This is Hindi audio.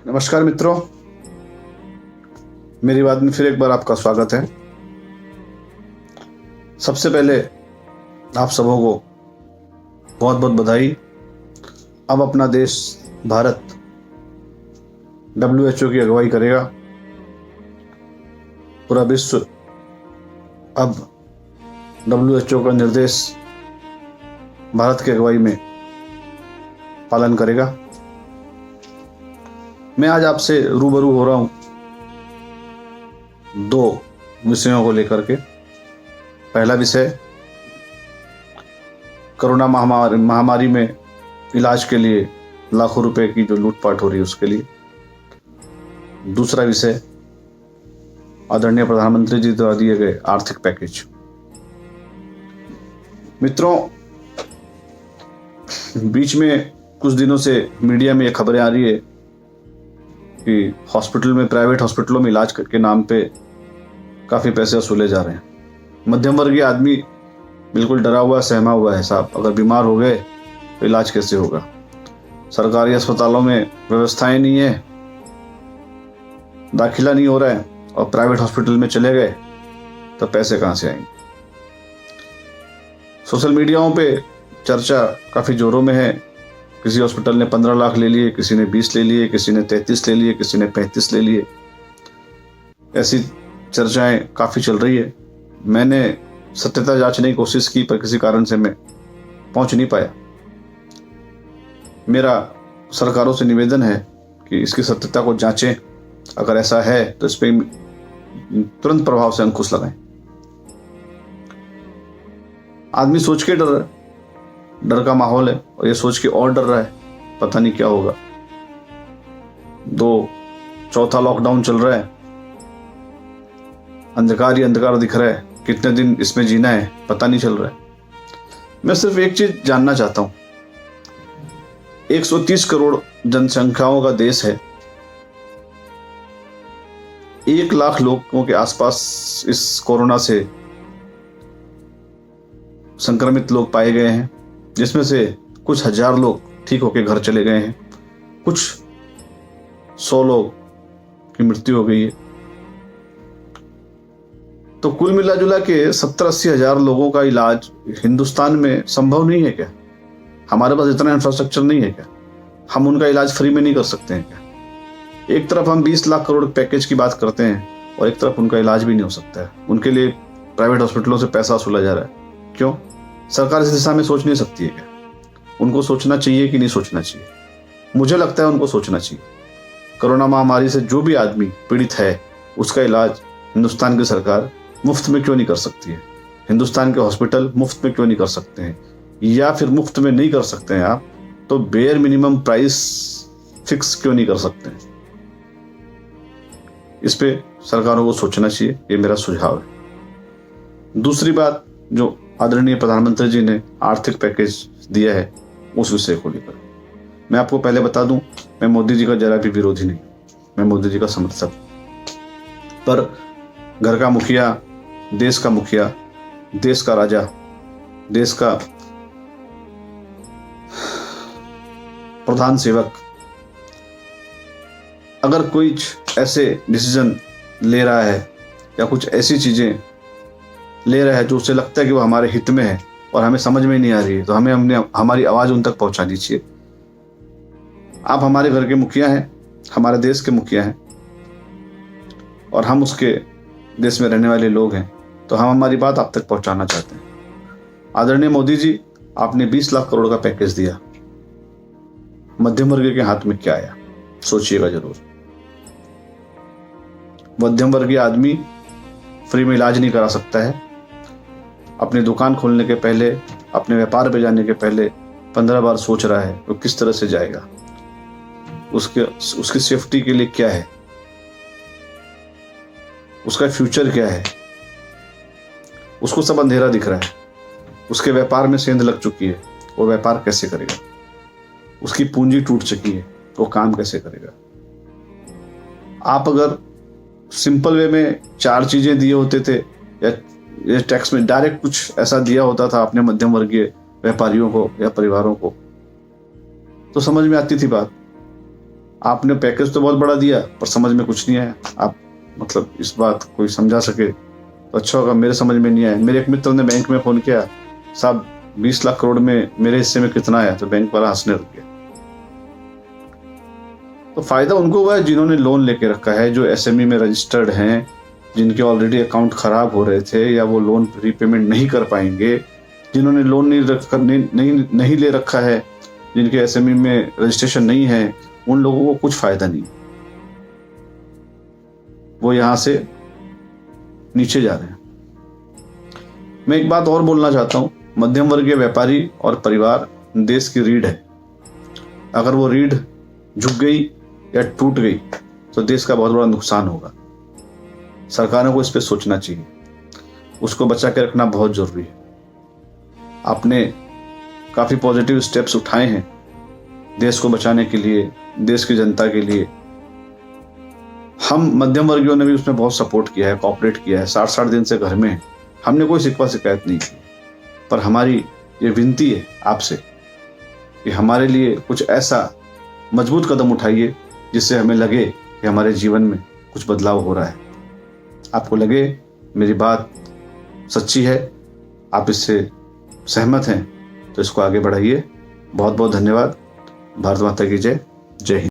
नमस्कार मित्रों, मेरी बात में फिर एक बार आपका स्वागत है। सबसे पहले आप सबों को बहुत बहुत बधाई। अब अपना देश भारत WHO की अगुवाई करेगा। पूरा विश्व अब WHO का निर्देश भारत की अगुवाई में पालन करेगा। मैं आज आपसे रूबरू हो रहा हूं दो विषयों को लेकर के। पहला विषय कोरोना महामारी में इलाज के लिए लाखों रुपए की जो लूटपाट हो रही है उसके लिए। दूसरा विषय आदरणीय प्रधानमंत्री जी द्वारा दिए गए आर्थिक पैकेज। मित्रों, बीच में कुछ दिनों से मीडिया में ये खबरें आ रही है कि हॉस्पिटल में, प्राइवेट हॉस्पिटलों में इलाज के नाम पे काफ़ी पैसे वसूले जा रहे हैं। मध्यम वर्गीय आदमी बिल्कुल डरा हुआ, सहमा हुआ है। साहब, अगर बीमार हो गए तो इलाज कैसे होगा? सरकारी अस्पतालों में व्यवस्थाएं नहीं है, दाखिला नहीं हो रहा है, और प्राइवेट हॉस्पिटल में चले गए तो पैसे कहाँ से आएंगे? सोशल मीडियाओं पे चर्चा काफ़ी जोरों में है। किसी हॉस्पिटल ने 15 लाख ले लिए, किसी ने 20 ले लिए, किसी ने 33 ले लिए, किसी ने 35 ले लिए। ऐसी चर्चाएं काफ़ी चल रही है। मैंने सत्यता जांचने की कोशिश की, पर किसी कारण से मैं पहुंच नहीं पाया। मेरा सरकारों से निवेदन है कि इसकी सत्यता को जांचें। अगर ऐसा है तो इस पर तुरंत प्रभाव से अंकुश लगाएं। आदमी सोच के डर है, डर का माहौल है, और ये सोच के और डर रहा है, पता नहीं क्या होगा। चौथा लॉकडाउन चल रहा है, अंधकार ही अंधकार दिख रहा है। कितने दिन इसमें जीना है पता नहीं चल रहा है। मैं सिर्फ एक चीज जानना चाहता हूं। 130 करोड़ जनसंख्याओं का देश है। 1 लाख लोगों के आसपास इस कोरोना से संक्रमित लोग पाए गए हैं, जिसमें से कुछ हजार लोग ठीक होकर घर चले गए हैं, कुछ 100 लोग की मृत्यु हो गई है। तो कुल मिला जुला के 70-80 हजार लोगों का इलाज हिंदुस्तान में संभव नहीं है क्या? हमारे पास इतना इंफ्रास्ट्रक्चर नहीं है क्या? हम उनका इलाज फ्री में नहीं कर सकते हैं क्या? एक तरफ हम 20 लाख करोड़ पैकेज की बात करते हैं और एक तरफ उनका इलाज भी नहीं हो सकता है। उनके लिए प्राइवेट हॉस्पिटलों से पैसा वसूला जा रहा है। क्यों? सरकार इस दिशा में सोच नहीं सकती है क्या? उनको सोचना चाहिए कि नहीं सोचना चाहिए? मुझे लगता है उनको सोचना चाहिए। कोरोना महामारी से जो भी आदमी पीड़ित है उसका इलाज हिंदुस्तान की सरकार मुफ्त में क्यों नहीं कर सकती है? हिंदुस्तान के हॉस्पिटल मुफ्त में क्यों नहीं कर सकते हैं? या फिर मुफ्त में नहीं कर सकते हैं आप तो बेयर मिनिमम प्राइस फिक्स क्यों नहीं कर सकते हैं? इस पे सरकारों को सोचना चाहिए, ये मेरा सुझाव है। दूसरी बात, जो आदरणीय प्रधानमंत्री जी ने आर्थिक पैकेज दिया है उस विषय को लेकर मैं आपको पहले बता दूं, मैं मोदी जी का जरा भी विरोधी नहीं, मैं मोदी जी का समर्थक। पर घर का मुखिया, देश का मुखिया, देश का राजा, देश का प्रधान सेवक अगर कोई ऐसे डिसीजन ले रहा है या कुछ ऐसी चीजें ले रहा है जो उसे लगता है कि वो हमारे हित में है और हमें समझ में नहीं आ रही है, तो हमें हमारी आवाज उन तक पहुंचा दीजिए। आप हमारे घर के मुखिया हैं, हमारे देश के मुखिया हैं, और हम उसके देश में रहने वाले लोग हैं, तो हम हमारी बात आप तक पहुंचाना चाहते हैं। आदरणीय मोदी जी, आपने 20 लाख करोड़ का पैकेज दिया, मध्यम वर्ग के हाथ में क्या आया? सोचिएगा जरूर। मध्यम वर्गीय आदमी फ्री में इलाज नहीं करा सकता है। अपनी दुकान खोलने के पहले, अपने व्यापार पे जाने के पहले 15 बार सोच रहा है वो किस तरह से जाएगा, उसकी सेफ्टी के लिए क्या है, उसका फ्यूचर क्या है। उसको सब अंधेरा दिख रहा है। उसके व्यापार में सेंध लग चुकी है, वो व्यापार कैसे करेगा? उसकी पूंजी टूट चुकी है, वो काम कैसे करेगा? आप अगर सिंपल वे में 4 चीजें दिए होते थे, या टैक्स में डायरेक्ट कुछ ऐसा दिया होता था अपने मध्यम वर्गीय व्यापारियों को या परिवारों को, तो समझ में आती थी बात। आपने पैकेज तो बहुत बड़ा दिया पर समझ में कुछ नहीं आया। आप मतलब इस बात कोई समझा सके तो अच्छा होगा, मेरे समझ में नहीं आया। मेरे एक मित्र ने बैंक में फ़ोन किया, साहब 20 लाख करोड़ में मेरे हिस्से में कितना आया? तो बैंक वाला हंसने लग गया। तो फायदा उनको हुआ है जिन्होंने लोन लेके रखा है, जो एसएमई में रजिस्टर्ड हैं, जिनके ऑलरेडी अकाउंट खराब हो रहे थे या वो लोन रीपेमेंट नहीं कर पाएंगे, जिन्होंने लोन नहीं ले रखा है, जिनके एसएमई में रजिस्ट्रेशन नहीं है, उन लोगों को कुछ फायदा नहीं। वो यहां से नीचे जा रहे हैं। मैं एक बात और बोलना चाहता हूं, मध्यम वर्गीय व्यापारी और परिवार देश की रीढ़ है। अगर वो रीढ़ झुक गई या टूट गई तो देश का बहुत बड़ा नुकसान होगा। सरकारों को इस पे सोचना चाहिए, उसको बचा के रखना बहुत जरूरी है। आपने काफी पॉजिटिव स्टेप्स उठाए हैं देश को बचाने के लिए, देश की जनता के लिए। हम मध्यम वर्गीयों ने भी उसमें बहुत सपोर्ट किया है, कोऑपरेट किया है। 60-60 दिन से घर में हैं, हमने कोई शिकवा शिकायत नहीं की। पर हमारी ये विनती है आपसे कि हमारे लिए कुछ ऐसा मजबूत कदम उठाइए जिससे हमें लगे कि हमारे जीवन में कुछ बदलाव हो रहा है। आपको लगे मेरी बात सच्ची है, आप इससे सहमत हैं, तो इसको आगे बढ़ाइए। बहुत बहुत धन्यवाद। भारत माता की जय। जय हिंद।